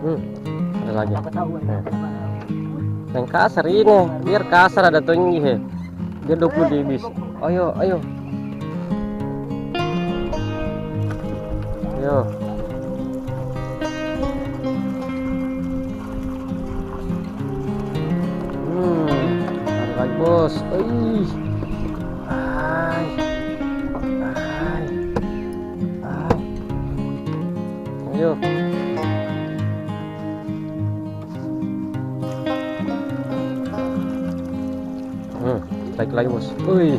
Ada lagi. Yang kasar ini, biar kasar ada tongi he. Dia 20 dbs. Ayo, ayo. Ayo. Ada lagi bos. Ih. Ay. Ay. Ay. Ayo. Lagi bos. Wih.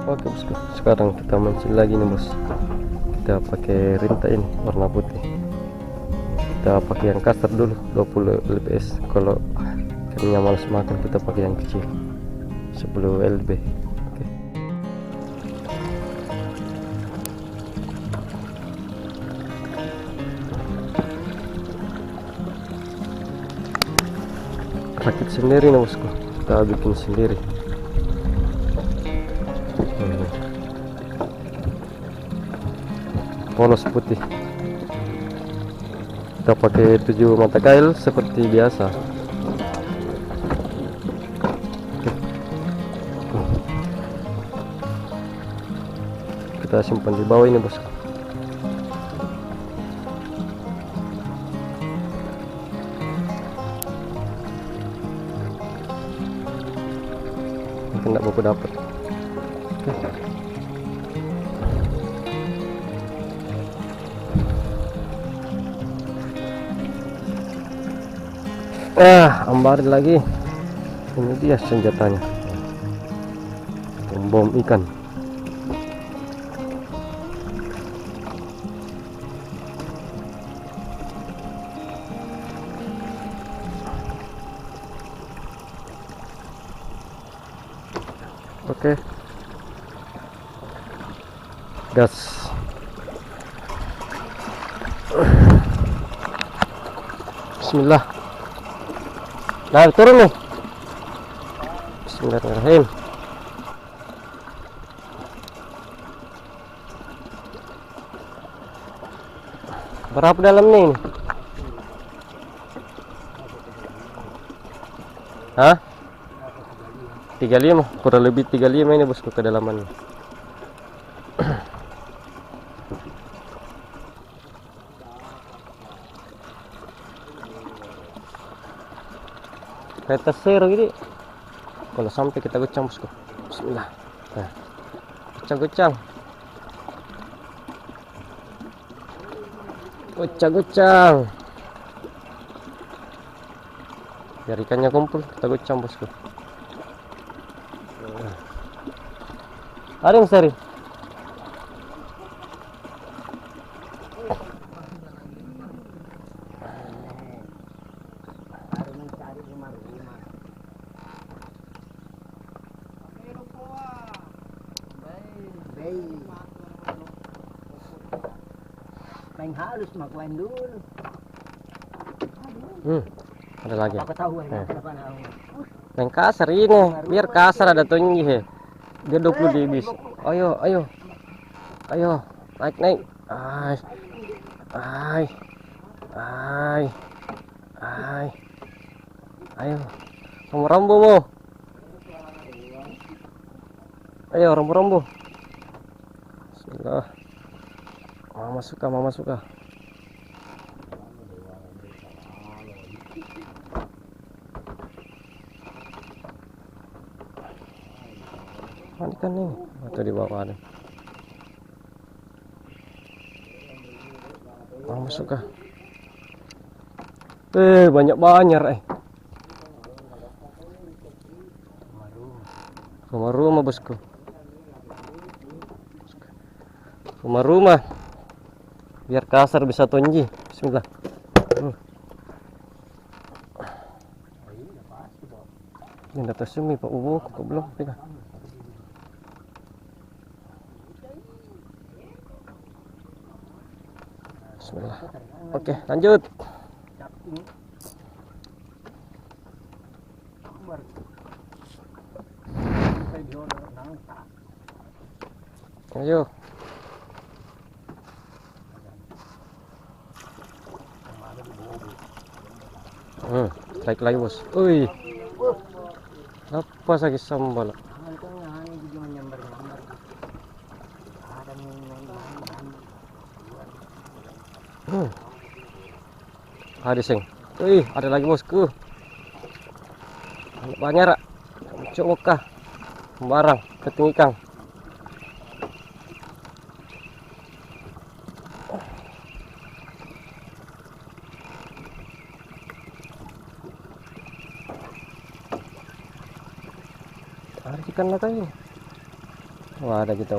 Oke bosku, sekarang kita mancing lagi nih bos. Kita pakai rinta ini warna putih. Kita pakai yang kasar dulu 20 lbs. Kalau ikannya malas makan kita pakai yang kecil 10 lb. Oke. Rakit sendiri nih bosku, kita bikin sendiri. Polos putih. Kita pakai 7 mata kail seperti biasa. Kita simpan di bawah ini bosku. Mungkin tidak bapak dapat. Ambarin lagi. Ini dia senjatanya, bom ikan. Oke, gas. Bismillah. Nah, turun nih. Bismillahirrahmanirrahim. Berapa dalam nih? Hah? 35, kurang lebih 35 ini bosku kedalamannya. Kereta zero gini. Kalau sampai kita gocang bosku. Bismillah. Nah, gocang. Gocang. Biar ikannya kumpul, kita gocang bosku. Ada yang seri. Main halus makuan dulu. Ada lagi. Ketahuan. Yang kasar ini, biar kasar ada tongi he. Dia 20 dbs. Ayo, ayo. Ayo, naik. Ay. Ayo. Rambu mau. Ayo, rambu. Bismillah. Mama suka. Mana kan nih? Atau di bawah ada. Mama suka. Banyak rumah bosku. Rumah biar kasar bisa tonji. Bismillah. Ini data sumi Pak Ubu kok belum pegang. Bismillah. Oke, lanjut. Ayo. Strike lagi bos. Wih, apa lagi sambal? Ada sing. Wih, ada lagi bosku. Banyak rak. Cuk muka. Sembarang keting ikan. Ada ikan lah kayaknya. Wah, ada kita.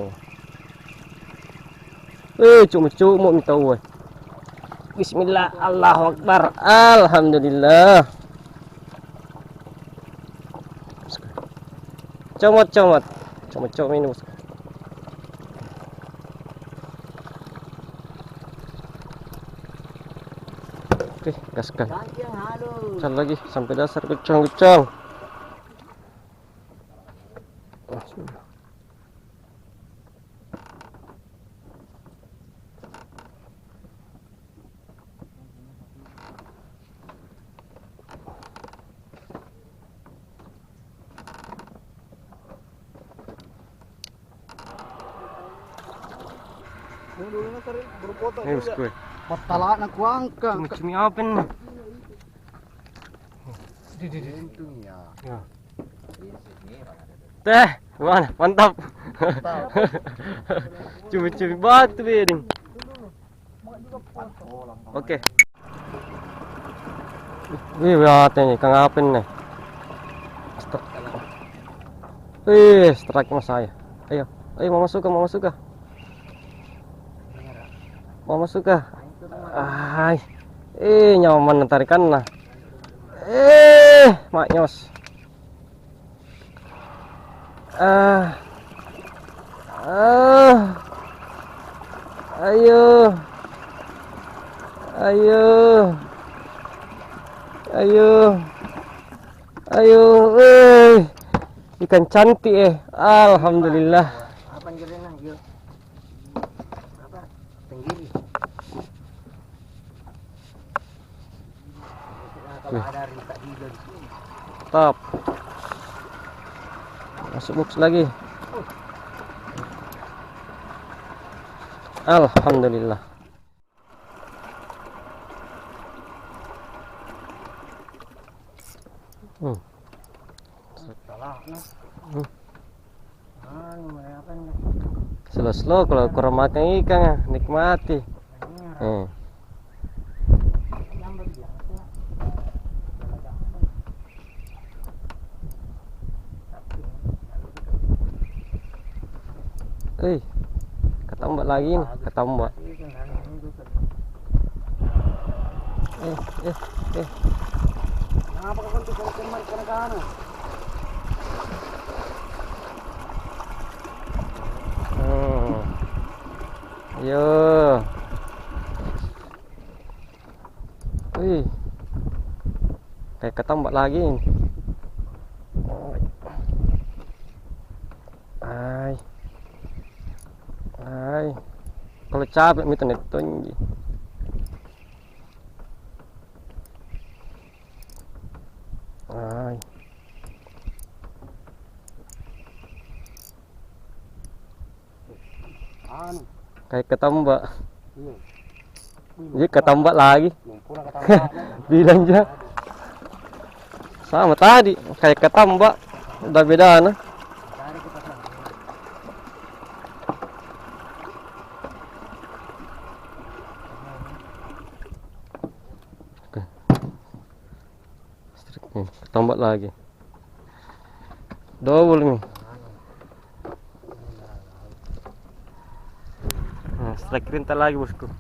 Cuk mau minta woi. Bismillah, Allahu Akbar, Alhamdulillah. Comot ini bos. Oke, gaskan. Cari lagi sampai dasar, gecong. Ini bosku. Patala na kuangka. Cumi apa nih? Ya. Teh, mana? Mantap. Cumi batu beding. Oke. Wih, nih, kang apa nih? Wih, strike mas saya. Ayo, mau masuk kah? Mau masuk kah? Nyaman tarikan lah. Maknyos. Ayo, ikan cantik alhamdulillah. Apa ngerena yuk? Apa? Tenggiri. Kalau ada rita juga di sini. Top. Masuk box lagi. Alhamdulillah. Slow kalau kurang makan ikan nikmati. Ketambak lagi nih, ketambak. Kenapa kau tuh kemar kana? Yo. Wih. Kayak ketambak lagi nih. Kalau capek minta neton. Kayak ketambak. Jadi ketambak lagi. Bilang aja. Sama tadi, kayak ketambak. Udah beda nah. Ketambak lagi. Double nih. Strike rinta lagi bosku.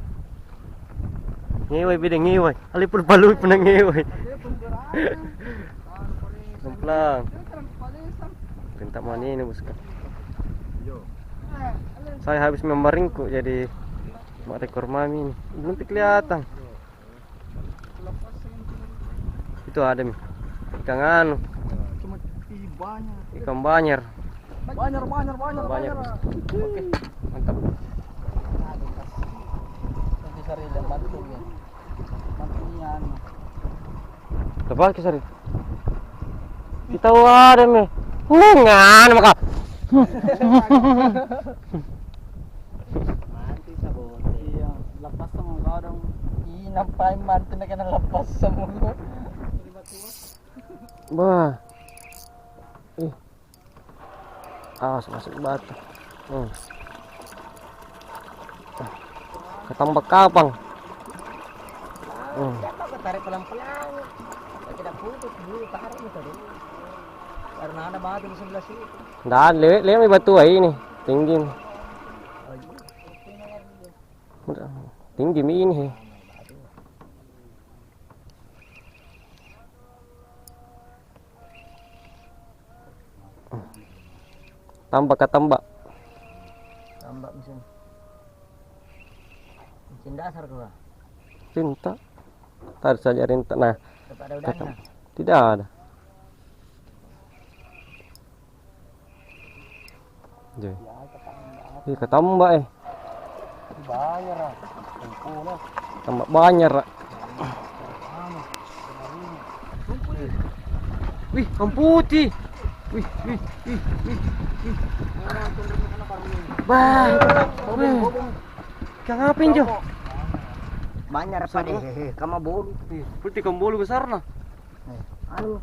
Ngewe beda ngewe. Alipur balu pernah ngewe. Pelan. Rinta mana ini bosku. Saya habis membaringku jadi Cuma ekor mami nih. Belum kelihatan. Itu ada nih. Ikan anu. Cuma banyak. Ikan banyer. Banyak. Banyak. Oke, mantap. Nanti sari dan bantu ya. Bantunya anu. Lepas ke sari. Kita ada nih. Ngan maka. Nanti sabon. Iya, lepas sama kau dong. Ih, nampai mantu nak kena lepas semua. Bah. Awas masuk batu. Ketambak kapang. Kita tarik pelan-pelan. Tidak putus dulu tarik itu dulu. Karena ada batu di sebelah sini. Nggak, lihat may batu ay ini. Tinggi. Tinggi mi ini. Tambak katambak. Tambak mesin. Mesin dasar gua. Rinta. Tarik saja rinta. Nah, Tetap ada udangnya. tidak ada. Jadi. Ketambak Bayar lah. Kumpul. tambak banyak. Wih, ikan putih. Wih. Bah. Ikan apa Jo? Banyak apa deh? Kamu bolu. Putih ikan bolu besar nah. Anu.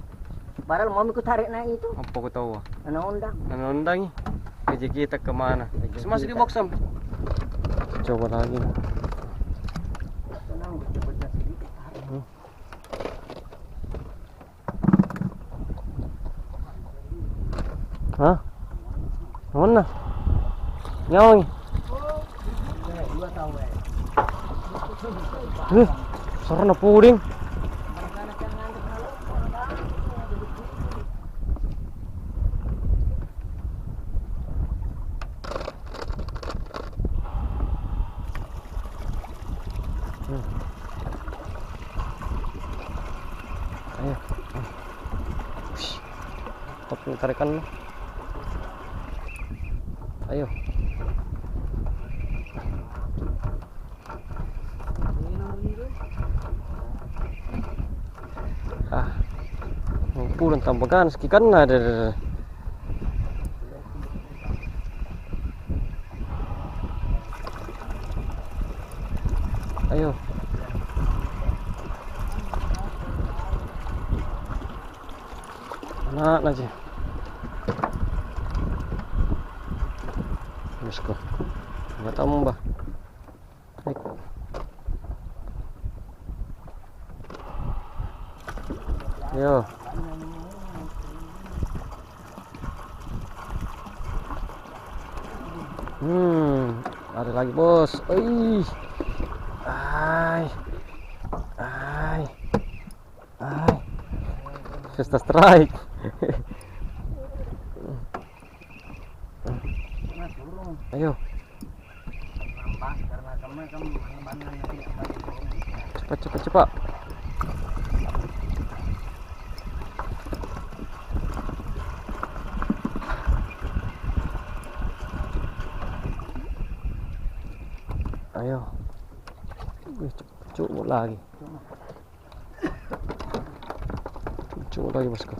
Padahal mau ikut tarik naik itu. Apa kau tahu? Ana undang. Nontongi. Gaji kita kemana? Masih di box Sam. Coba lagi. Tenang, coba sedikit. Hah? Mana? Nyawang. Dua tahu Sarana puding. Ayo. Tapi tarikan lo. Ayo. Pulang tambakan sekian ada. Ayo. Anak aja. Misko. Nggak tambah. Yo. Ada lagi bos. Ih. Ai. Fiesta strike. Ayo. Cepat. Ayo. Cukup lagi. Cukup lagi bosku.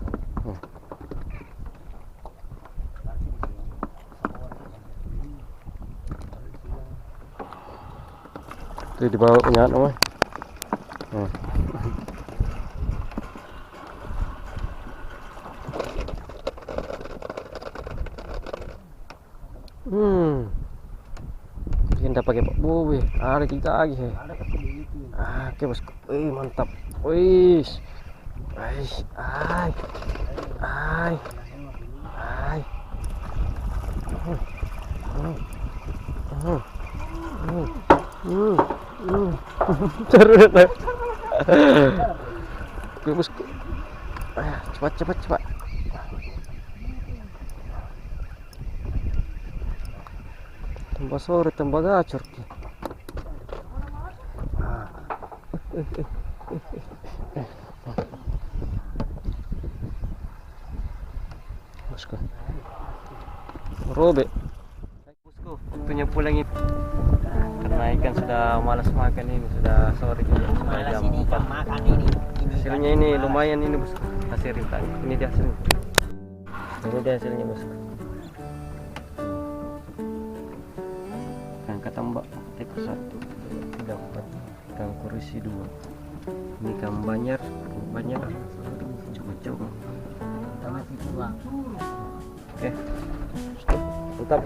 Itu dibawa punya nama. Kita pakai Pak Bobe. Ada kita lagi. Oke bosku. Mantap. Wih. Oke bosku. Cepat. Tambah sore tambah gacor. Bosku, robek. Bosku, waktunya pulang ini. Karena ikan sudah malas makan ini, sudah sore juga. Sudah Malas jam ini 4. jam makan ini. Hasilnya ini lumayan ini bosku, hasil rintan. Ini dia hasilnya. Ini dia hasilnya bosku. Ikan katambak tipe 1, 3, 4, ikan kurisi 2. Ini ikan banyak. Coba. Sama si tua. Oke, stop, mantap.